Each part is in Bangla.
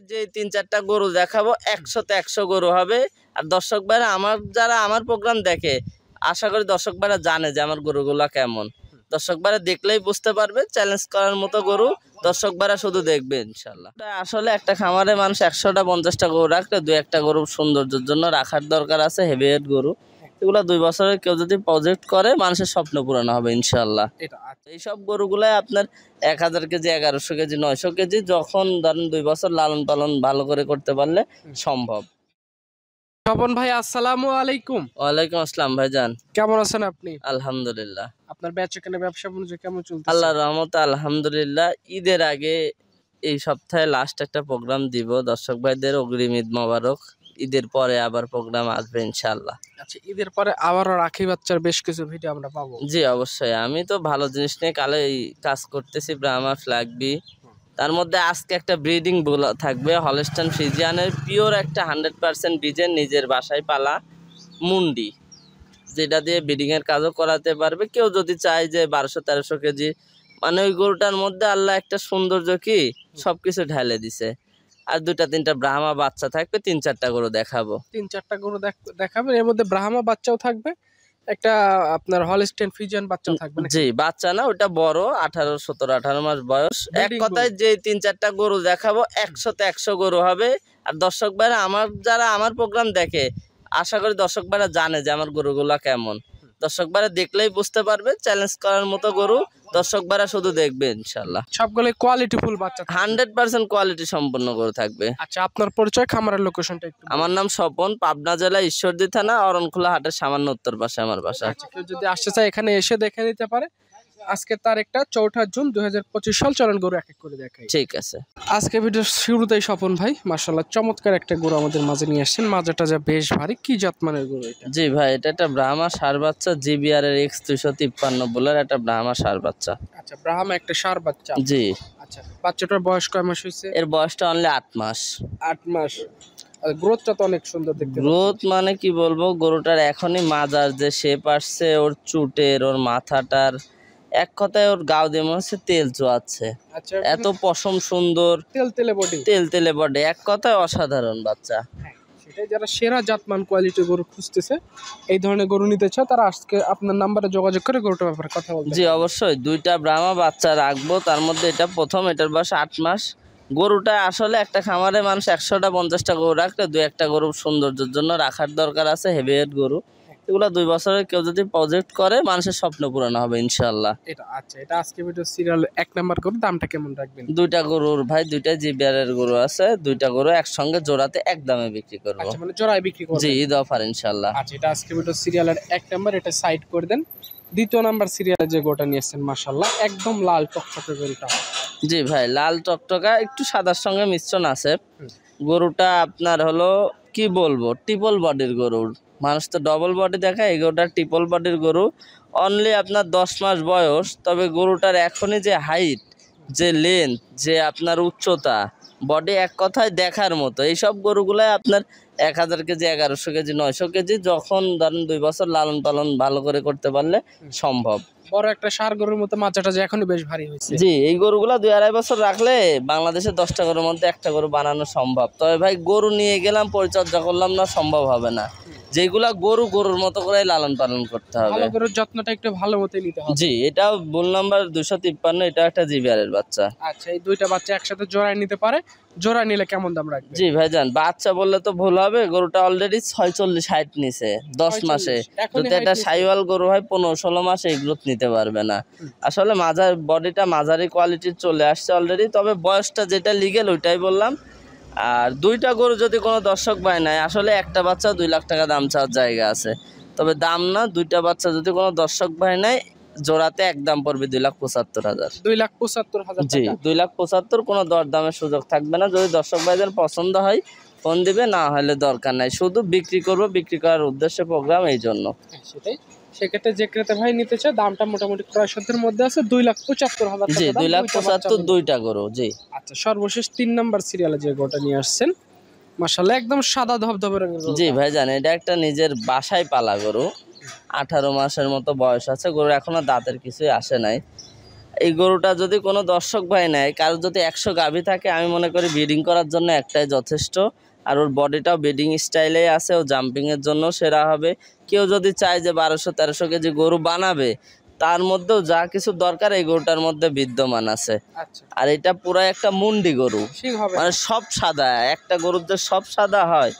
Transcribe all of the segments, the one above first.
যে ৩-৪টা গরু দেখাবো ১০০তে ১০০ গরু হবে। আর দর্শক ভাইরা যারা আমার প্রোগ্রাম দেখে, আশা করি দর্শক ভাইরা জানে যে আমার গরুগুলা কেমন। দর্শক ভাইরা দেখলেই বুঝতে পারবে, চ্যালেঞ্জ করার মতো গরু। দর্শক ভাইরা শুধু দেখবে ইনশাল্লাহ। আসলে একটা খামারে মানুষ ১০০টা ৫০টা গরু রাখলে ২-১টা গরু সৌন্দর্যের জন্য রাখার দরকার আছে। হেভিওয়েট গরু এগুলা ২ বছরে কেউ যদি প্রজেক্ট করে মানুষের স্বপ্ন পূরণ হবে ইনশাল্লাহ। এইসব গরুগুলাই আপনার ১০০০ কেজি ১১০০ কেজি ৯০০ কেজি যখন ধরেন ২ বছর লালন পালন ভালো করে করতে পারলে সম্ভব। স্বপন ভাই, আসসালামু আলাইকুম। ওয়ালাইকুম আসসালাম ভাইজান, কেমন আছেন আপনি? আলহামদুলিল্লাহ। আপনার বেচাকেনা ব্যবসা বাণিজ্য কেমন চলতেছে? আল্লাহর রহমতে আলহামদুলিল্লাহ। ঈদের আগে এই সপ্তাহে লাস্ট একটা প্রোগ্রাম দিব। দর্শক ভাইদের অগ্রিম ঈদ মোবারক। ঈদের পরে আবার প্রোগ্রাম আসবে ইনশাআল্লাহ। আচ্ছা, ঈদের পরে আবারও রাখি বাচ্চার বেশ কিছু ভিডিও আমরা পাবো। জি অবশ্যই, আমি তো ভালো জিনিস নিয়ে কালে কাজ করতেছি। ব্রাহ্মা ফ্ল্যাগবি, তার মধ্যে আজকে একটা ব্রিডিং থাকবে হলস্টাইন ফ্রিজিয়ানের পিওর একটা 100% বীজের নিজের বাসায় পালা মুন্ডি, যেটা দিয়ে ব্রিডিং এর কাজও করাতে পারবে কেউ যদি চায় যে ১২০০-১৩০০ কেজি। মানে ওই গরুটার মধ্যে আল্লাহ একটা সৌন্দর্য কি সবকিছু ঢেলে দিছে। আর ২-৩টা ব্রাহ্মা বাচ্চা থাকবে, ৩-৪টা গরু দেখাবো। ৩-৪টা গরু দেখাবেন, এর মধ্যে ব্রাহ্মা বাচ্চাও থাকবে, একটা আপনার হলস্টেইন ফ্রিজিয়ান বাচ্চাও থাকবে। জি বাচ্চা না, ওটা বড় ১৮ মাস বয়স। এক কথায় যে ৩-৪টা গরু দেখাবো ১০০তে ১০০ গরু হবে। আর দর্শক ভাইরা যারা আমার প্রোগ্রাম দেখে, আশা করি দর্শক ভাইরা জানে যে আমার গরুগুলা কেমন। দর্শক ভাইরা দেখলেই বুঝতে পারবে, চ্যালেঞ্জ করার মতো গরু। দর্শক ভাইরা শুধু দেখবে ইনশাল্লাহ। সবগুলো কোয়ালিটি ফুল বাচ্চা, 100% কোয়ালিটি সম্পন্ন গরু থাকবে। আচ্ছা, আপনার পরিচয়, খামারের লোকেশনটা একটু? আমার নাম স্বপন, পাবনা জেলা ঈশ্বরদী থানা অরণখোলা হাটের সামান্য উত্তর পাশে আমার বাসা। আচ্ছা, কেউ যদি আসতে চায় এখানে এসে দেখে নিতে পারে। আজকে তারিখটা ৪ জুন ২০২৫ সাল। চলেন গরু এক এক করে দেখাই। ঠিক আছে। আজকে ভিডিওর শুরুতেই স্বপন ভাই মাশাআল্লাহ চমৎকার একটা গরু আমাদের মাঝে নিয়ে আসছেন। মাজাটা যা বেশ ভারী, কি জাতমানের গরু এটা? জি ভাই, এটা একটা ব্রাহ্মা ষাঁড় বাচ্চা, জিবিআর এর X253 বলার একটা ব্রাহ্মা ষাঁড় বাচ্চা। আচ্ছা, ব্রাহ্মা একটা ষাঁড় বাচ্চা। জি। আচ্ছা, বাচ্চাটার বয়স কয় মাস হয়েছে? এর বয়সটা অনলি ৮ মাস। ৮ মাস। আর গ্রোথটা তো অনেক সুন্দর দেখতে। গ্রোথ মানে কি বলবো, গরুটার এখনই মাজার যে শেপ আসছে, ওর চুটের, ওর মাথাটার, এক কথায় ওর গাও দিয়ে মনে হচ্ছে তেল চুয়াচ্ছে। আচ্ছা, এত পশম সুন্দর, তেল বডি, এক কথায় অসাধারণ বাচ্চা। সেটাই, যারা সেরা জাতমান কোয়ালিটির গরু খুঁজতেছে, এই ধরনের গরু নিতে চায়, তারা আজকে আপনার নাম্বারে যোগাযোগ করে গরুটার ব্যাপারে কথা বলবে। জি অবশ্যই, 2টা ব্রাহ্মা বাচ্চা রাখবো, তার মধ্যে এটা প্রথম, এটার বয়স 8 মাস। গরুটা আসলে একটা খামারে মানুষ ১০০টা ৫০টা গরু রাখলে ২-১টা গরু সৌন্দর্যের জন্য রাখার দরকার আছে। হেভিওয়েট গরু এগুলা ২ বছরে কেউ যদি প্রজেক্ট করে মানুষের স্বপ্ন পূরণ হবে ইনশাল্লাহ। আচ্ছা, এটা আজকে ভিডিও সিরিয়াল ১ নাম্বার গরু। দামটা কেমন রাখবেন? 2টা গরুর ভাই, 2টা জিবিআর এর গরু আছে। 2টা গরু একসঙ্গে জোড়াতে এক দামে বিক্রি করবো। আচ্ছা, মানে জোড়ায় বিক্রি করবেন? জি, ঈদ অফার ইনশাল্লাহ। আচ্ছা, এটা আজকে ভিডিও সিরিয়ালের ১ নাম্বার, এটা সাইড করে দেন। ২য় নাম্বার সিরিয়ালে যে গরুটা নিয়ে আসছেন মাশাআল্লাহ একদম লাল টকটকে গরুটা। জি ভাই, লাল টকটকা, একটু সাদার সঙ্গে মিশ্রণ আছে। গরুটা আপনার হলো কি বলবো, ট্রিপল বডির গরু। মানুষ তো ডবল বডি দেখায়, এই গরুটা ট্রিপল বডির গরু। অনলি আপনার ১০ মাস বয়স। তবে গরুটার এখনই যে হাইট, যে লেন্থ, যে আপনার উচ্চতা, বডি এক কথায় দেখার মতো। এইসব গরুগুলাই আপনার ১০০০ কেজি ১১০০ কেজি ৯০০ কেজি যখন ধরেন ২ বছর লালন পালন ভালো করে করতে পারলে সম্ভব। বড় একটা ষাঁড় গরুর মতো মাজাটা যে এখনই বেশ ভারী হয়েছে। জি, এই গরুগুলা ২-২.৫ বছর রাখলে বাংলাদেশে 10টা গরুর মধ্যে একটা গরু বানানো সম্ভব। তবে ভাই গরু নিয়ে গেলাম, পরিচর্যা করলাম না, সম্ভব হবে না। যেগুলা গরুর মতো করে লালন পালন করতে হবে। ভালো গরুর যত্নটা একটু ভালো মতো নিতে হবে। জি, এটা বুল নাম্বার ২৫৩, এটা একটা জিবিআর এর বাচ্চা। আচ্ছা, এই 2টা বাচ্চা একসাথে জোড়ায় নিতে পারে। জোড়া নিলে কেমন দাম রাখবে? জি ভাইজান, বাচ্চা বললে তো ভুল হবে, গরুটা অলরেডি 46 হাইট নিছে 10 মাসে। যদি একটা সাইওয়াল গরু হয় 15-16 মাসে এই গ্রোথ নিতে পারবে না। আসলে বডিটা মাঝারি কোয়ালিটির চলে আসছে অলরেডি। তবে বয়সটা যেটা লিগেল ওইটাই বললাম। আর 2টা গরু যদি কোনো দর্শক ভাই নাই, আসলে একটা বাচ্চা 2 লাখ টাকা দাম চাওয়ার জায়গা আছে। তবে দাম না, 2টা বাচ্চা যদি কোনো দর্শক ভাই নাই, জোড়াতে একদম পড়বে 2,75,000। 2,75,000 জি, 2,75,000, কোনো দরদামের সুযোগ থাকবে না। যদি দর্শক ভাইদের পছন্দ হয় ফোন দিবে, না হলে দরকার নাই। শুধু বিক্রি করব, বিক্রি করার উদ্দেশ্যে প্রোগ্রাম, এই জন্য। সেটাই, সেক্ষেত্রে যে ক্রেতা ভাই নিতে চায় দামটা মোটামুটি ক্রয় সাধ্যের মধ্যে আছে। 2,75,000 জি, 2,75,000 2টা গরু। জি। আচ্ছা, সর্বশেষ 3 নাম্বার সিরিয়ালে যে গরুটা নিয়ে আসছেন মাশাআল্লাহ একদম সাদা ধবধবে রঙের গরু। জি ভাইজান, এটা একটা নিজের বাসায় পালা গরু। 18 মাসের মতো বয়স আছে গরু, এখনো দাঁতের কিছুই আসে নাই। এই গরুটা যদি কোনো দর্শক ভাই নেয়, কারো যদি 100 গাভী থাকে, আমি মনে করি ব্রিডিং করার জন্য একটাই যথেষ্ট। আর ওর বডিটাও ব্রিডিং স্টাইলেই আছে, ও জাম্পিংয়ের জন্য সেরা হবে। কেউ যদি চায় যে 1200-1300 কেজি গরু বানাবে, তার মধ্যেও যা কিছু দরকার এই গরুটার মধ্যে বিদ্যমান আছে। আচ্ছা, আর এটা পুরো একটা মুন্ডি গরু, ঠিক হবে। মানে সব সাদা। একটা গরুর যে সব সাদা হয়,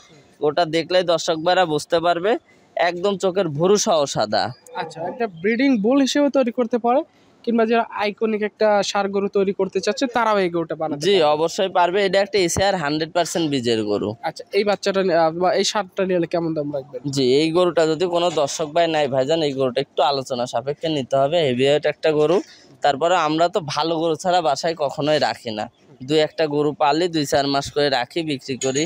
ওটা দেখলেই দর্শক ভাইরা বুঝতে পারবে। একদম চোখের ভুরু সহ সাদা। আচ্ছা, একটা ব্রিডিং বুল হিসেবে তৈরি করতে পারে, কিংবা যারা আইকনিক একটা ষাঁড় গরু তৈরি করতে চাচ্ছে তারাও এই গরুটা বানাতে জি, পারে। অবশ্যই পারবে। এটা একটা এসিআর 100% বীজের গরু। আচ্ছা, এই বাচ্চাটা বা এই ষাঁড়টা নিলে কেমন দাম রাখবেন? জি, এই গরুটা যদি কোনো দর্শক ভাই নাই ভাইজান, এই গরুটা একটু আলোচনা সাপেক্ষে নিতে হবে। হেভি ওয়েট একটা গরু। তারপরে আমরা তো ভালো গরু ছাড়া বাসায় কখনোই রাখি না। 2-1টা গরু পালি, 2-4 মাস করে রাখি, বিক্রি করি।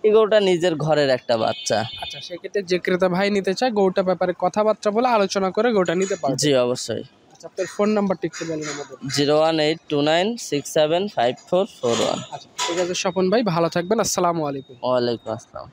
এই গরুটা নিজের ঘরের একটা বাচ্চা। আচ্ছা, সেক্ষেত্রে যে ক্রেতা ভাই নিতে চায় গরুটার ব্যাপারে কথাবার্তা বলে আলোচনা করে গরুটা নিতে পারবে। জি, অবশ্যই। আচ্ছা, আপনার ফোন নাম্বারটা একটু বলেন আমাদের। 01829675441। আচ্ছা, ঠিক আছে স্বপন ভাই, ভালো থাকবেন। আসসালামু আলাইকুম। ওয়ালাইকুম আসসালাম।